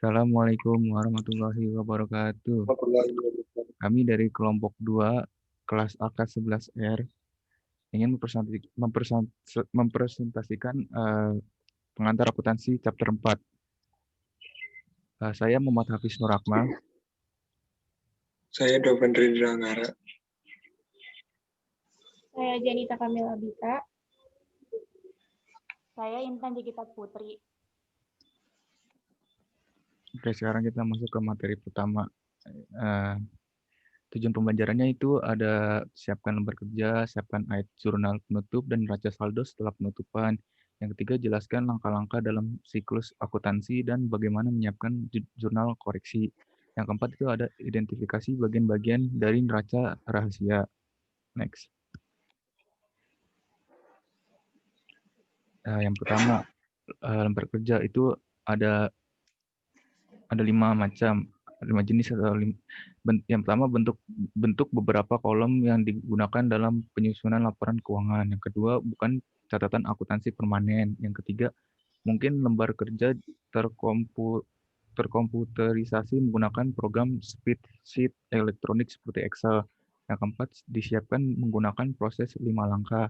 Assalamualaikum warahmatullahi wabarakatuh. Kami dari kelompok 2 kelas AK11R ingin mempresentasikan pengantar akuntansi chapter 4. Saya Muhammad Hafiz Nurrahma. Saya Doven Rindra Anggara. Saya Janita Kamila Bika. Saya Intan Jigita Putri. Oke, sekarang kita masuk ke materi pertama. Tujuan pembelajarannya itu ada siapkan lembar kerja, siapkan ayat jurnal penutup dan neraca saldo setelah penutupan. Yang ketiga, jelaskan langkah-langkah dalam siklus akuntansi dan bagaimana menyiapkan jurnal koreksi. Yang keempat itu ada identifikasi bagian-bagian dari neraca rahasia. Next. Yang pertama, lembar kerja itu ada 5 jenis. Yang pertama, bentuk beberapa kolom yang digunakan dalam penyusunan laporan keuangan. Yang kedua, bukan catatan akuntansi permanen. Yang ketiga, mungkin lembar kerja terkomputerisasi menggunakan program spreadsheet elektronik seperti Excel. Yang keempat, disiapkan menggunakan proses 5 langkah.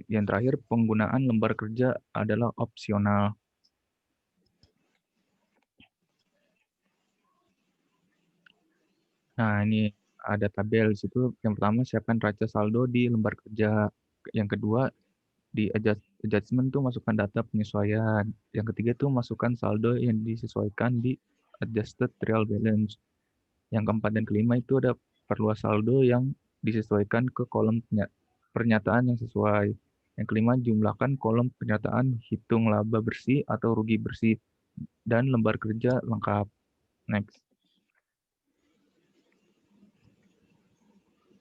Yang terakhir, penggunaan lembar kerja adalah opsional. Nah, ini ada tabel di situ. Yang pertama, siapkan neraca saldo di lembar kerja. Yang kedua, di adjustment tuh masukkan data penyesuaian. Yang ketiga tuh masukkan saldo yang disesuaikan di adjusted trial balance. Yang keempat dan kelima itu ada perluas saldo yang disesuaikan ke kolom pernyataan yang sesuai. Yang kelima, jumlahkan kolom pernyataan hitung laba bersih atau rugi bersih dan lembar kerja lengkap. Next.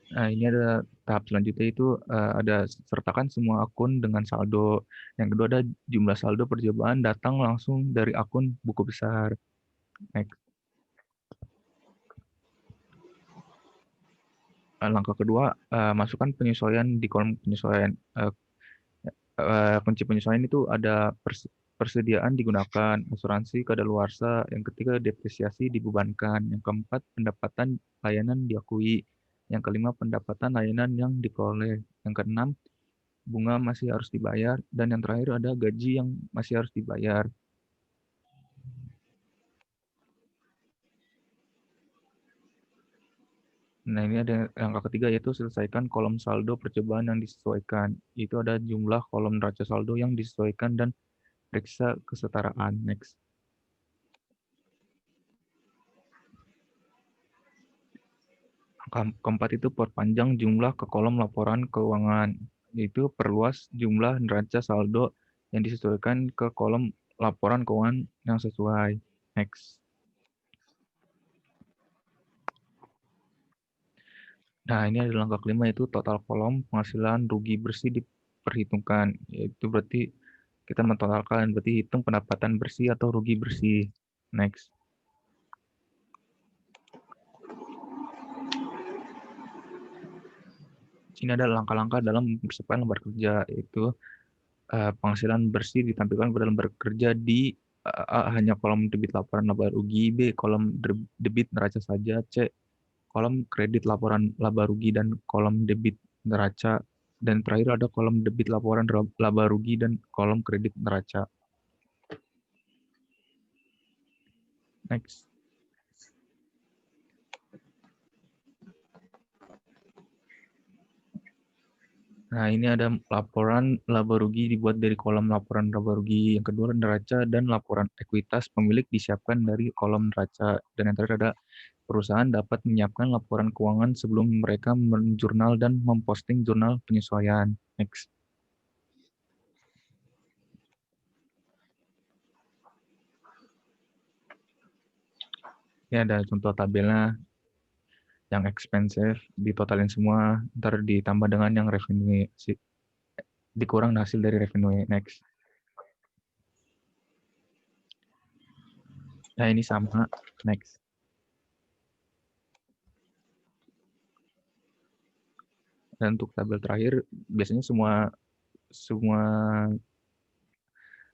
Nah, ini ada tahap selanjutnya itu ada sertakan semua akun dengan saldo. Yang kedua ada jumlah saldo percobaan datang langsung dari akun buku besar. Next. Langkah kedua, masukkan penyesuaian di kolom penyesuaian. Kunci penyesuaian itu ada persediaan digunakan, asuransi kadaluarsa. Yang ketiga, depresiasi dibebankan. Yang keempat, pendapatan layanan diakui. Yang kelima, pendapatan layanan yang diperoleh. Yang keenam, bunga masih harus dibayar. Dan yang terakhir ada gaji yang masih harus dibayar. Nah, ini ada langkah ketiga, yaitu selesaikan kolom saldo percobaan yang disesuaikan. Itu ada jumlah kolom neraca saldo yang disesuaikan dan periksa kesetaraan. Next. Keempat itu perpanjang jumlah ke kolom laporan keuangan, yaitu perluas jumlah neraca saldo yang disesuaikan ke kolom laporan keuangan yang sesuai. Next. Nah, ini ada langkah kelima, yaitu total kolom penghasilan rugi bersih diperhitungkan. Yaitu berarti kita mentotalkan, berarti hitung pendapatan bersih atau rugi bersih. Next. Ini ada langkah-langkah dalam mempersiapkan lembar kerja, yaitu penghasilan bersih ditampilkan pada lembar kerja di hanya kolom debit laporan laba rugi, B kolom debit neraca saja, C kolom kredit laporan laba rugi dan kolom debit neraca, dan terakhir ada kolom debit laporan laba rugi dan kolom kredit neraca. Next. Nah, ini ada laporan laba rugi dibuat dari kolom laporan laba rugi. Yang kedua, neraca dan laporan ekuitas pemilik disiapkan dari kolom neraca. Dan yang terakhir ada perusahaan dapat menyiapkan laporan keuangan sebelum mereka menjurnal dan memposting jurnal penyesuaian. Next. Ini ada contoh tabelnya. Yang expensive ditotalin semua, ntar ditambah dengan yang revenue, dikurang hasil dari revenue. Next. Nah, ini sama. Next. Dan untuk tabel terakhir, biasanya semua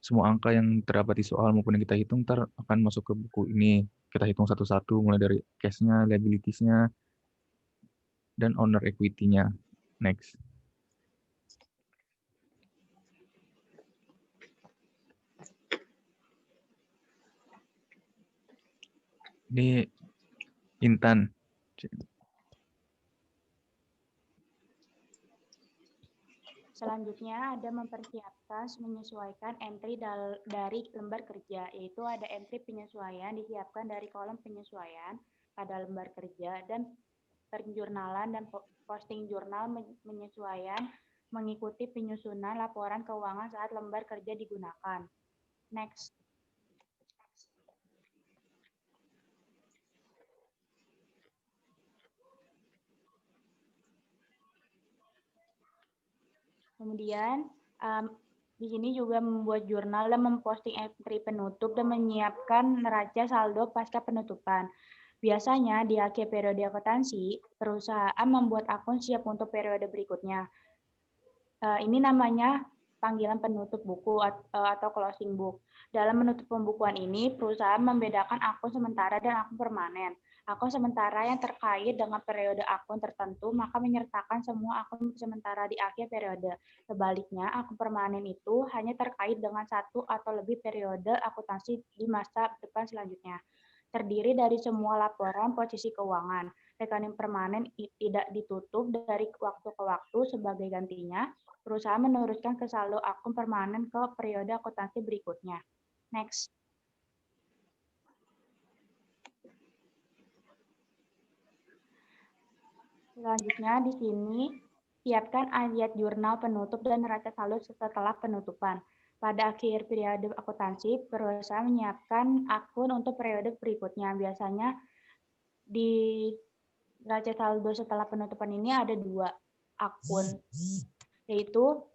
semua angka yang terdapat di soal maupun yang kita hitung ntar akan masuk ke buku ini. Kita hitung satu-satu mulai dari cash-nya, liabilities-nya, dan owner equity-nya. Next. Ini Intan. Selanjutnya ada mempersiapkan menyesuaikan entry dari lembar kerja, yaitu ada entry penyesuaian disiapkan dari kolom penyesuaian pada lembar kerja dan penjurnalan dan posting jurnal menyesuaian mengikuti penyusunan laporan keuangan saat lembar kerja digunakan. Next. Kemudian di sini juga membuat jurnal dan memposting entry penutup dan menyiapkan neraca saldo pasca penutupan. Biasanya di akhir periode akuntansi, perusahaan membuat akun siap untuk periode berikutnya. Ini namanya panggilan penutup buku atau closing book. Dalam menutup pembukuan ini, perusahaan membedakan akun sementara dan akun permanen. Akun sementara yang terkait dengan periode akun tertentu, maka menyertakan semua akun sementara di akhir periode. Sebaliknya, akun permanen itu hanya terkait dengan satu atau lebih periode akuntansi di masa depan selanjutnya. Terdiri dari semua laporan posisi keuangan. Rekening permanen tidak ditutup dari waktu ke waktu, sebagai gantinya, perusahaan meneruskan ke saldo akun permanen ke periode akuntansi berikutnya. Next. Selanjutnya di sini siapkan ayat jurnal penutup dan neraca saldo setelah penutupan. Pada akhir periode akuntansi, perusahaan menyiapkan akun untuk periode berikutnya. Biasanya di neraca saldo setelah penutupan ini ada 2 akun, yaitu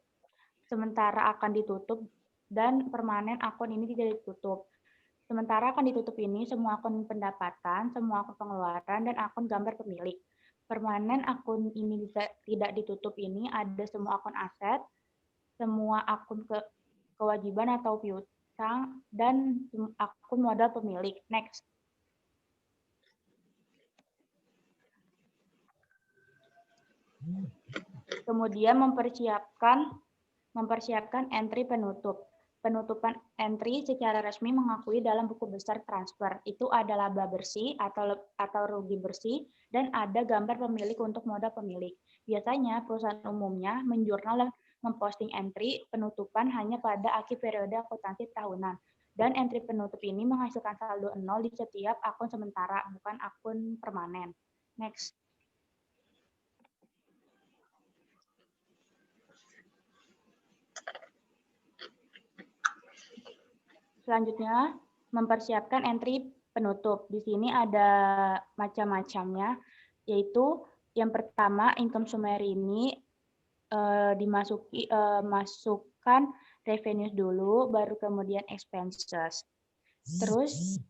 sementara akan ditutup dan permanen akun ini tidak ditutup. Sementara akan ditutup ini semua akun pendapatan, semua akun pengeluaran, dan akun gambar pemilik. Permanen akun ini tidak ditutup ini ada semua akun aset, semua akun kewajiban atau piutang, dan akun modal pemilik. Next. Kemudian mempersiapkan entry penutup. Penutupan entry secara resmi mengakui dalam buku besar transfer. Itu ada laba bersih atau rugi bersih, dan ada gambar pemilik untuk modal pemilik. Biasanya perusahaan umumnya menjurnal dan memposting entry penutupan hanya pada akhir periode akuntansi tahunan. Dan entry penutup ini menghasilkan saldo 0 di setiap akun sementara, bukan akun permanen. Next. Selanjutnya, mempersiapkan entry penutup. Di sini ada macam-macamnya, yaitu yang pertama, income summary ini masukkan revenues dulu, baru kemudian expenses. Terus,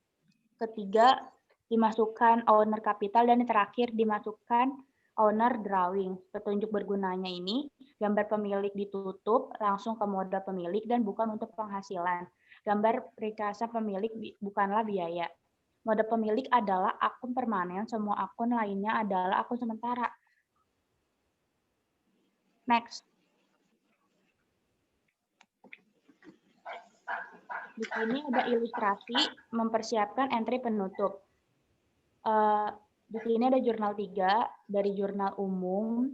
ketiga, dimasukkan owner capital, dan yang terakhir dimasukkan owner drawing. Petunjuk bergunanya ini, gambar pemilik ditutup langsung ke modal pemilik dan bukan untuk penghasilan. Gambar perikasan pemilik bukanlah biaya. Mode pemilik adalah akun permanen, semua akun lainnya adalah akun sementara. Next. Di sini ada ilustrasi mempersiapkan entry penutup. Di sini ada jurnal 3 dari jurnal umum.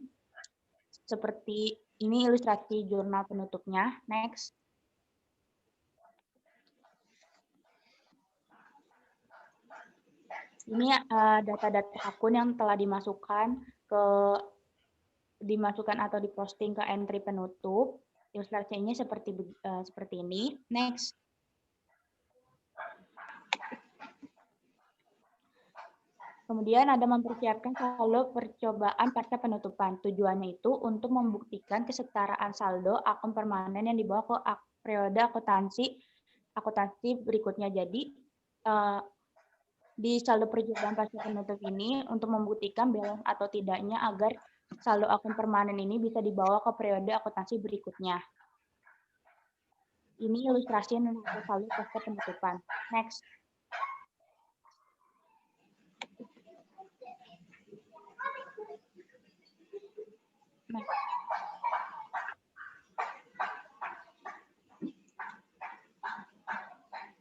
Seperti ini ilustrasi jurnal penutupnya. Next. Ini data-data akun yang telah dimasukkan atau diposting ke entry penutup. Ilustrasinya seperti ini. Next. Kemudian ada mempersiapkan saldo percobaan pasca penutupan. Tujuannya itu untuk membuktikan kesetaraan saldo akun permanen yang dibawa ke periode akuntansi berikutnya. Jadi di saldo percobaan pasca penutup ini untuk membuktikan balance atau tidaknya agar saldo akun permanen ini bisa dibawa ke periode akuntansi berikutnya. Ini ilustrasi neraca saldo pasca penutupan. Next.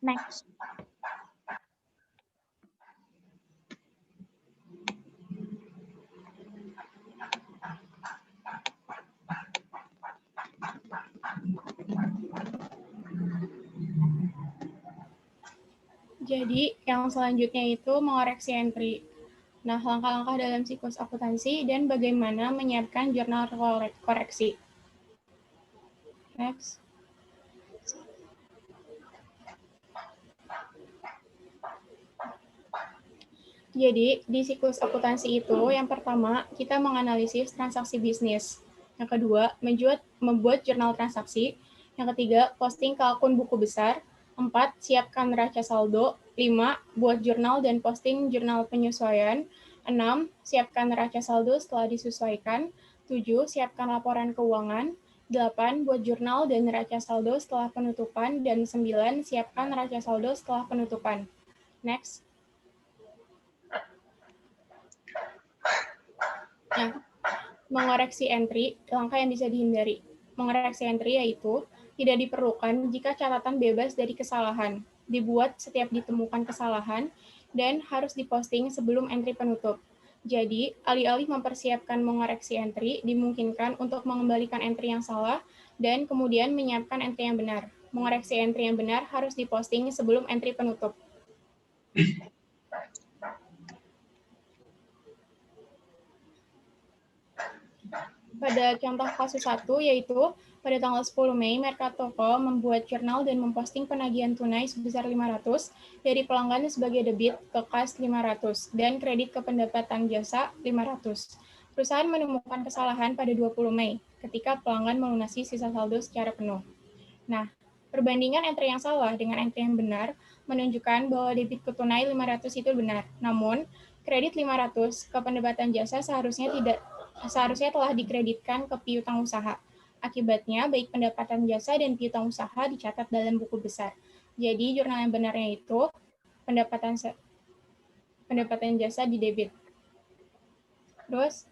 Next. Jadi, yang selanjutnya itu mengoreksi entry. Nah, langkah-langkah dalam siklus akuntansi dan bagaimana menyiapkan jurnal koreksi. Next. Jadi, di siklus akuntansi itu, yang pertama, kita menganalisis transaksi bisnis. Yang kedua, membuat jurnal transaksi. Yang ketiga, posting ke akun buku besar. 4, siapkan neraca saldo. 5, buat jurnal dan posting jurnal penyesuaian. 6, siapkan neraca saldo setelah disesuaikan. 7, siapkan laporan keuangan. 8, buat jurnal dan neraca saldo setelah penutupan. Dan 9, siapkan neraca saldo setelah penutupan. Next. Nah, mengoreksi entry, langkah yang bisa dihindari. Mengoreksi entry yaitu tidak diperlukan jika catatan bebas dari kesalahan, dibuat setiap ditemukan kesalahan, dan harus diposting sebelum entry penutup. Jadi, alih-alih mempersiapkan mengoreksi entry, dimungkinkan untuk mengembalikan entry yang salah, dan kemudian menyiapkan entry yang benar. Mengoreksi entry yang benar harus diposting sebelum entry penutup. Pada contoh kasus 1, yaitu pada tanggal 10 Mei, Mercatoko membuat jurnal dan memposting penagihan tunai sebesar 500 dari pelanggan sebagai debit ke kas 500 dan kredit ke pendapatan jasa 500. Perusahaan menemukan kesalahan pada 20 Mei ketika pelanggan melunasi sisa saldo secara penuh. Nah, perbandingan entry yang salah dengan entry yang benar menunjukkan bahwa debit ke tunai 500 itu benar. Namun, kredit 500 ke pendapatan jasa seharusnya telah dikreditkan ke piutang usaha. Akibatnya, baik pendapatan jasa dan piutang usaha dicatat dalam buku besar. Jadi, jurnal yang benarnya itu pendapatan jasa di debit. Terus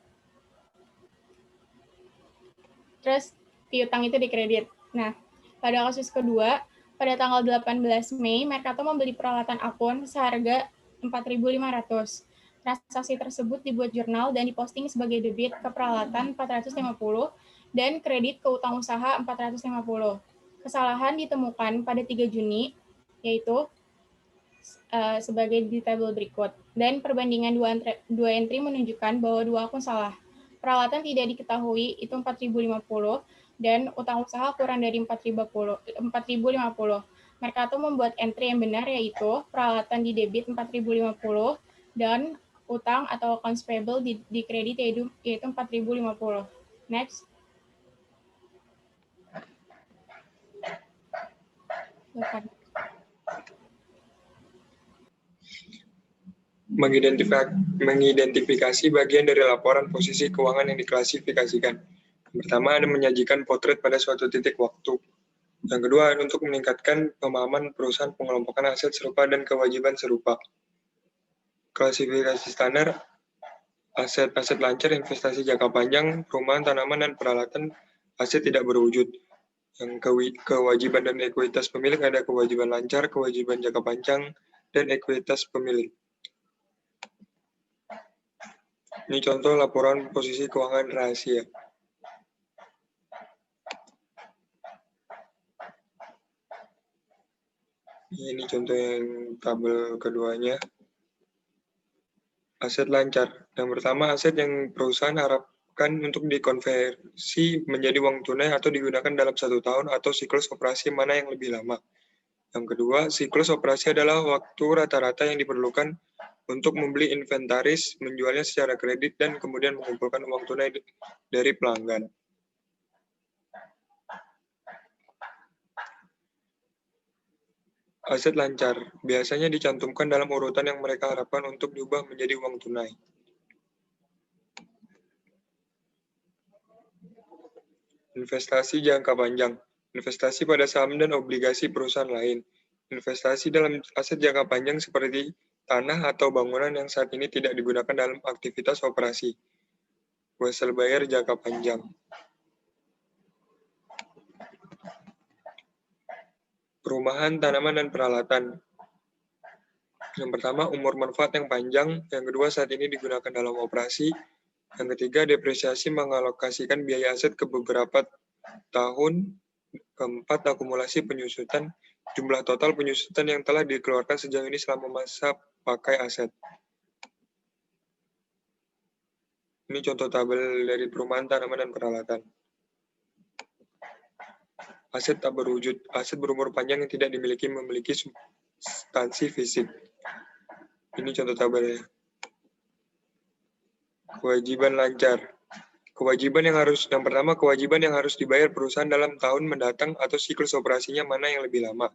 piutang itu dikredit. Nah, pada kasus kedua, pada tanggal 18 Mei, Mercato membeli peralatan akun seharga 4.500. Transaksi tersebut dibuat jurnal dan diposting sebagai debit ke peralatan 450 dan kredit ke utang usaha 450. Kesalahan ditemukan pada 3 Juni, yaitu sebagai di tabel berikut. Dan perbandingan dua entry menunjukkan bahwa dua akun salah. Peralatan tidak diketahui itu 4.050 dan utang usaha kurang dari 4.050. Mercato membuat entry yang benar yaitu peralatan di debit 4.050 dan utang atau accounts payable di kredit yaitu 4.050. Next. Mengidentifikasi bagian dari laporan posisi keuangan yang diklasifikasikan. Pertama, ada menyajikan potret pada suatu titik waktu. Yang kedua, untuk meningkatkan pemahaman perusahaan pengelompokan aset serupa dan kewajiban serupa. Klasifikasi standar, aset lancar, investasi jangka panjang, perumahan, tanaman, dan peralatan, aset tidak berwujud. Yang kewajiban dan ekuitas pemilik ada kewajiban lancar, kewajiban jangka panjang, dan ekuitas pemilik. Ini contoh laporan posisi keuangan rahasia. Ini contoh yang tabel keduanya. Aset lancar. Yang pertama, aset yang perusahaan harapkan untuk dikonversi menjadi uang tunai atau digunakan dalam 1 tahun atau siklus operasi mana yang lebih lama. Yang kedua, siklus operasi adalah waktu rata-rata yang diperlukan untuk membeli inventaris, menjualnya secara kredit, dan kemudian mengumpulkan uang tunai dari pelanggan. Aset lancar biasanya dicantumkan dalam urutan yang mereka harapkan untuk diubah menjadi uang tunai. Investasi jangka panjang. investasi pada saham dan obligasi perusahaan lain, investasi dalam aset jangka panjang seperti tanah atau bangunan yang saat ini tidak digunakan dalam aktivitas operasi, wesel bayar jangka panjang. Perumahan, tanaman, dan peralatan. Yang pertama, umur manfaat yang panjang. Yang kedua, saat ini digunakan dalam operasi. Yang ketiga, depresiasi mengalokasikan biaya aset ke beberapa tahun. Keempat, akumulasi penyusutan. Jumlah total penyusutan yang telah dikeluarkan sejauh ini selama masa pakai aset. Ini contoh tabel dari perumahan, tanaman, dan peralatan. Aset tak berwujud, aset berumur panjang yang tidak memiliki substansi fisik. Ini contoh tabelnya. Kewajiban lancar. Yang pertama, kewajiban yang harus dibayar perusahaan dalam tahun mendatang atau siklus operasinya mana yang lebih lama.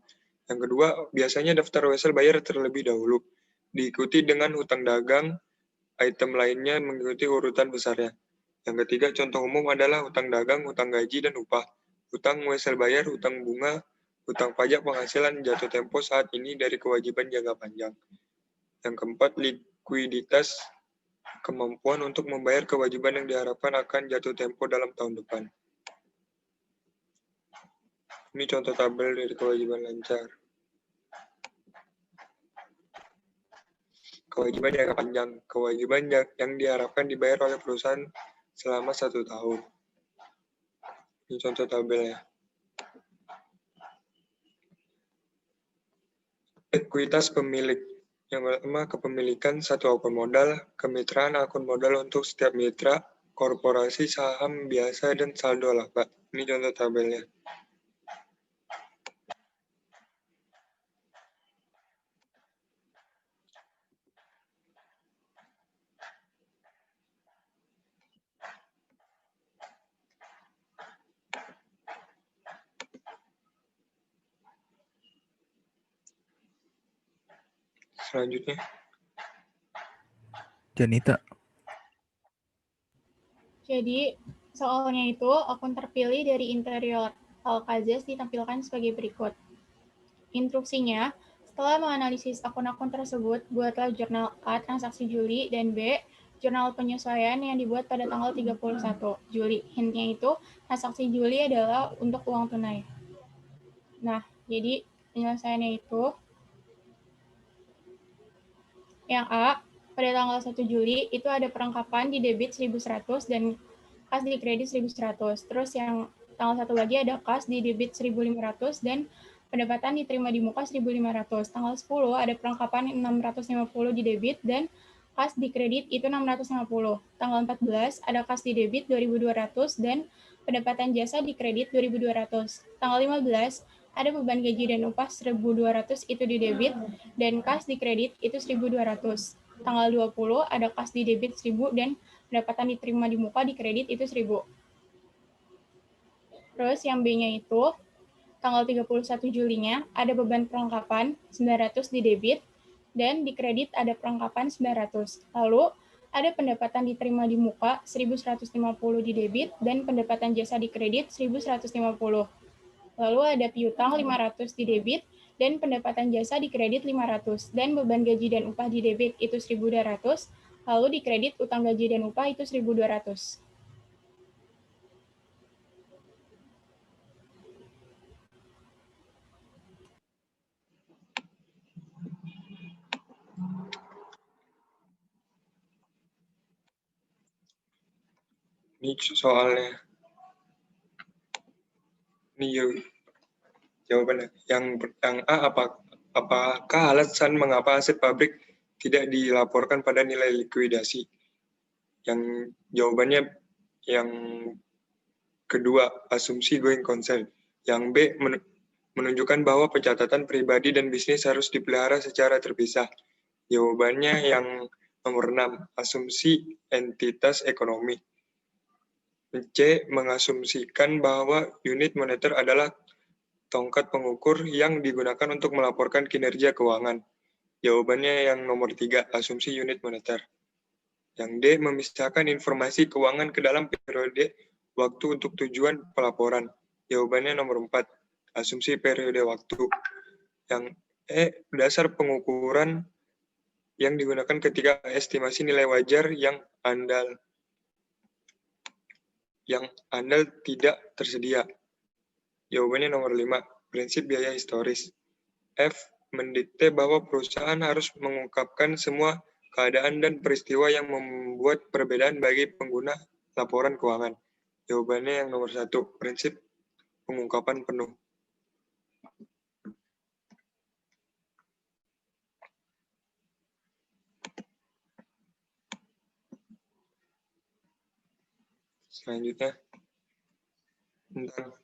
Yang kedua, biasanya daftar wesel bayar terlebih dahulu. Diikuti dengan hutang dagang, item lainnya mengikuti urutan besarnya. Yang ketiga, contoh umum adalah hutang dagang, hutang gaji, dan upah. Hutang wesel bayar, hutang bunga, hutang pajak penghasilan jatuh tempo saat ini dari kewajiban jangka panjang. Yang keempat, likuiditas, kemampuan untuk membayar kewajiban yang diharapkan akan jatuh tempo dalam tahun depan. Ini contoh tabel dari kewajiban lancar. Kewajiban jangka panjang, kewajiban yang diharapkan dibayar oleh perusahaan selama 1 tahun. Ini contoh tabelnya. Ekuitas pemilik. Yang pertama, kepemilikan satu akun modal, kemitraan akun modal untuk setiap mitra, korporasi, saham biasa, dan saldo laba. Ini contoh tabelnya. Selanjutnya. Janita. Jadi, soalnya itu akun terpilih dari interior Alkazes ditampilkan sebagai berikut. Instruksinya, setelah menganalisis akun-akun tersebut, buatlah jurnal A transaksi Juli dan B jurnal penyesuaian yang dibuat pada tanggal 31 Juli. Hintnya itu, transaksi Juli adalah untuk uang tunai. Nah, jadi penyelesaiannya itu, yang A, pada tanggal 1 Juli itu ada perlengkapan di debit 1.100 dan kas di kredit 1.100. Terus yang tanggal 1 lagi ada kas di debit 1.500 dan pendapatan diterima di muka 1.500. Tanggal 10 ada perlengkapan 650 di debit dan kas di kredit itu 650. Tanggal 14 ada kas di debit 2.200 dan pendapatan jasa di kredit 2.200. Tanggal 15 ada beban gaji dan upah 1.200 itu di debit dan kas di kredit itu 1.200. Tanggal 20 ada kas di debit 1.000 dan pendapatan diterima di muka di kredit itu 1.000. Terus yang B-nya itu tanggal 31 Julinya ada beban perlengkapan 900 di debit dan di kredit ada perlengkapan 900. Lalu ada pendapatan diterima di muka 1.150 di debit dan pendapatan jasa di kredit 1.150. Lalu ada piutang 500 di debit dan pendapatan jasa di kredit 500 dan beban gaji dan upah di debit itu 1.200, lalu di kredit utang gaji dan upah itu 1.200. Ini soalnya. Ini jawabannya. Yang A, apakah alasan mengapa aset pabrik tidak dilaporkan pada nilai likuidasi? Yang jawabannya yang kedua, asumsi going concern. Yang B, menunjukkan bahwa pencatatan pribadi dan bisnis harus dipelihara secara terpisah. Jawabannya yang nomor 6, asumsi entitas ekonomi. C, mengasumsikan bahwa unit moneter adalah tongkat pengukur yang digunakan untuk melaporkan kinerja keuangan. Jawabannya yang nomor 3, asumsi unit moneter. Yang D, memisahkan informasi keuangan ke dalam periode waktu untuk tujuan pelaporan. Jawabannya nomor 4, asumsi periode waktu. Yang dasar pengukuran yang digunakan ketika estimasi nilai wajar yang andal tidak tersedia. Jawabannya nomor 5, prinsip biaya historis. F, mendikte bahwa perusahaan harus mengungkapkan semua keadaan dan peristiwa yang membuat perbedaan bagi pengguna laporan keuangan. Jawabannya yang nomor 1, prinsip pengungkapan penuh. Selanjutnya, tentang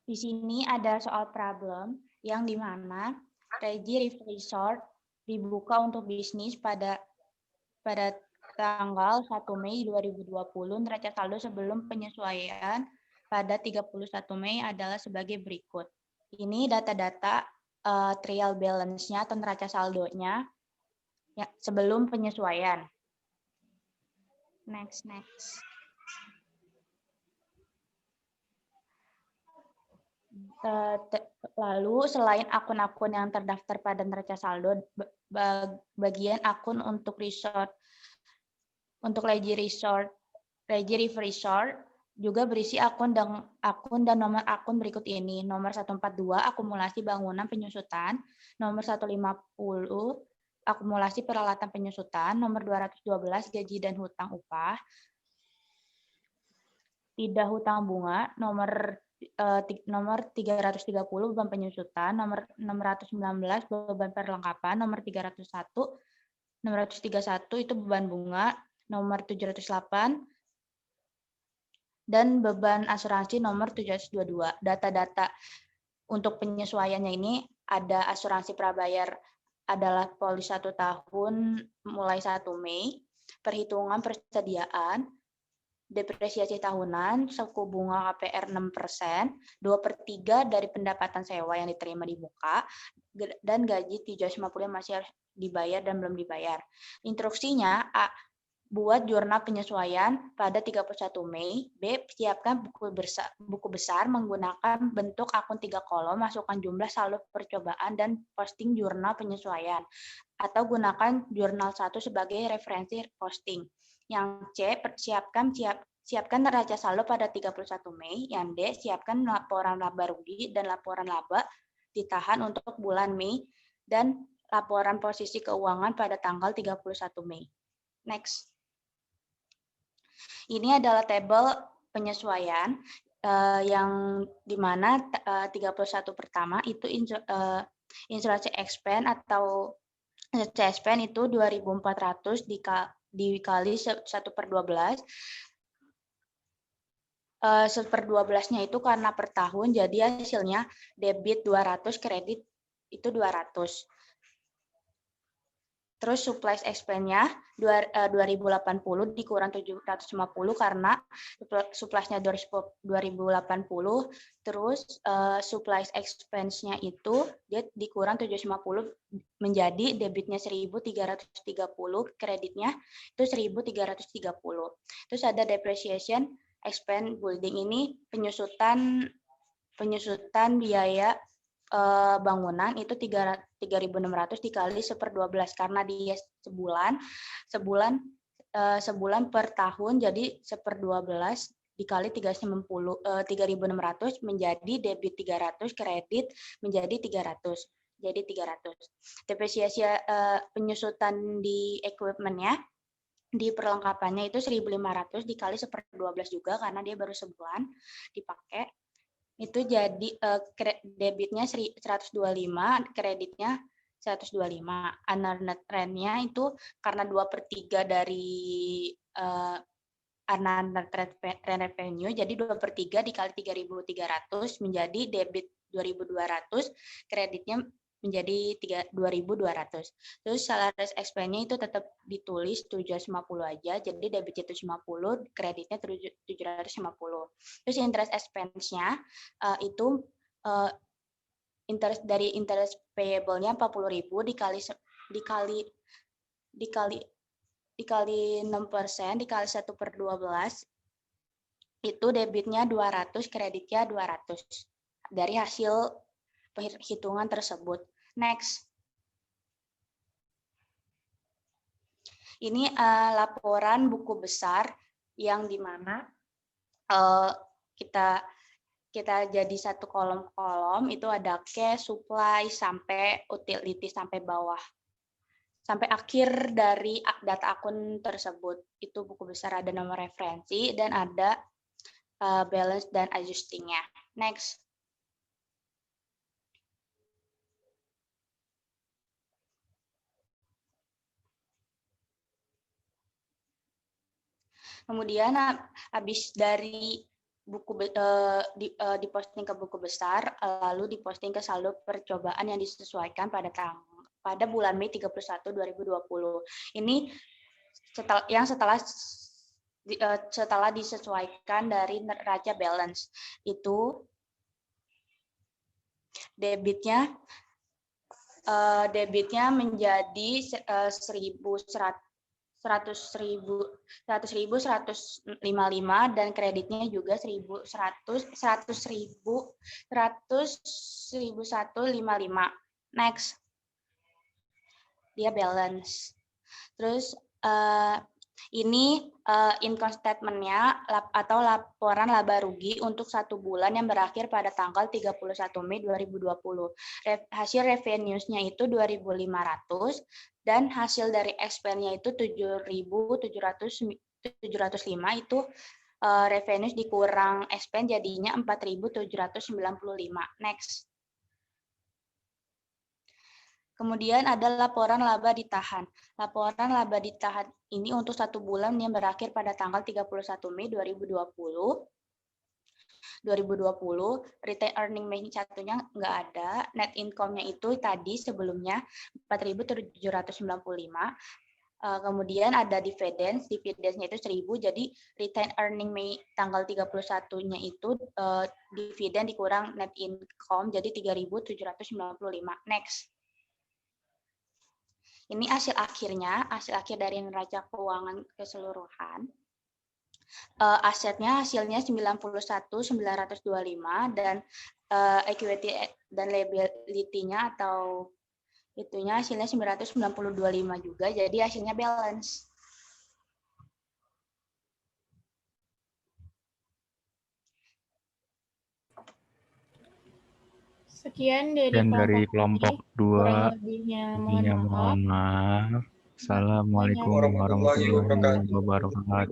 Di sini ada soal problem yang dimana Regi Resort dibuka untuk bisnis pada tanggal 1 Mei 2020, neraca saldo sebelum penyesuaian pada 31 Mei adalah sebagai berikut. Ini data-data trial balance-nya atau neraca saldonya ya, sebelum penyesuaian. Next. Lalu selain akun-akun yang terdaftar pada neraca saldo, bagian akun untuk Regi Resort juga berisi akun dan nomor akun berikut ini. Nomor 142 akumulasi bangunan penyusutan, nomor 150 akumulasi peralatan penyusutan, nomor 212 gaji dan hutang upah, tidak hutang bunga, nomor 330 beban penyusutan, nomor 619 beban perlengkapan, nomor 631 itu beban bunga, nomor 708 dan beban asuransi nomor 722. Data-data untuk penyesuaiannya ini ada asuransi prabayar adalah polis 1 tahun mulai 1 Mei, perhitungan persediaan, depresiasi tahunan, suku bunga KPR 6%, 2/3 dari pendapatan sewa yang diterima di muka, dan gaji 750 yang masih harus dibayar dan belum dibayar. Instruksinya, A, buat jurnal penyesuaian pada 31 Mei, B, siapkan buku besar menggunakan bentuk akun 3 kolom, masukkan jumlah saldo percobaan dan posting jurnal penyesuaian, atau gunakan jurnal 1 sebagai referensi posting. Yang C, siapkan neraca saldo pada 31 Mei. Yang D, siapkan laporan laba rugi dan laporan laba ditahan untuk bulan Mei dan laporan posisi keuangan pada tanggal 31 Mei. Next. Ini adalah tabel penyesuaian yang dimana 31 pertama itu insurance expense atau CSPN itu 2.400 dikali 1/12. 1/12-nya itu karena per tahun, jadi hasilnya debit 200, kredit itu 200. Terus supply expense-nya 2080 dikurang 750 karena supply-nya 2080, terus supply expense-nya itu dia dikurang 750 menjadi debitnya 1.330, kreditnya itu 1.330. Terus ada depreciation expense building, ini penyusutan biaya bangunan itu 3.600 dikali 1/12 karena dia sebulan per tahun, jadi 1/12 dikali 3.600 menjadi debit 300, kredit menjadi 300, jadi 300. Depresiasi penyusutan di equipment-nya di perlengkapannya itu 1.500 dikali 1/12 juga karena dia baru sebulan dipakai. Itu jadi debitnya 125, kreditnya 125. Unearned rent-nya itu karena 2/3 dari unearned rent revenue, jadi 2/3 dikali 3.300 menjadi debit 2.200, kreditnya menjadi 2.200. Terus salaries expense-nya itu tetap ditulis 750 aja, jadi debitnya 750, kreditnya 750. Terus interest expense-nya itu interest payable-nya 40.000 dikali 6% dikali 1/12 itu debitnya 200, kreditnya 200 dari hasil perhitungan tersebut. Next. Ini laporan buku besar yang dimana kita jadi satu kolom-kolom, itu ada cash, supply, sampai utility, sampai bawah. Sampai akhir dari data akun tersebut. Itu buku besar, ada nomor referensi, dan ada balance dan adjusting-nya. Next. Kemudian habis dari buku diposting ke buku besar, lalu diposting ke saldo percobaan yang disesuaikan pada bulan Mei 31 2020. Ini setelah disesuaikan dari neraca balance, itu debitnya menjadi 100.155 dan kreditnya juga 100.155. Next, dia balance. Terus ini income statement-nya atau laporan laba rugi untuk 1 bulan yang berakhir pada tanggal 31 Mei 2020. Hasil revenues-nya itu 2.500 dan hasil dari expense-nya itu 7.705, itu revenues dikurang expense jadinya 4.795. Next. Kemudian ada laporan laba ditahan. Laporan laba ditahan ini untuk 1 bulan yang berakhir pada tanggal 31 Mei 2020. Retained earning Mei satunya nggak ada. Net income-nya itu tadi sebelumnya 4.795. Kemudian ada dividends-nya itu 1.000. Jadi retained earning Mei tanggal 31-nya itu dividen dikurang net income jadi 3.795. Next. Ini hasil akhir dari neraca keuangan keseluruhan. Asetnya hasilnya 91.925 dan equity dan liability-nya atau itunya hasilnya 992.5 juga, jadi hasilnya balance. Sekian dari kelompok 2. Kurang lebihnya mohon maaf. Assalamualaikum warahmatullahi wabarakatuh.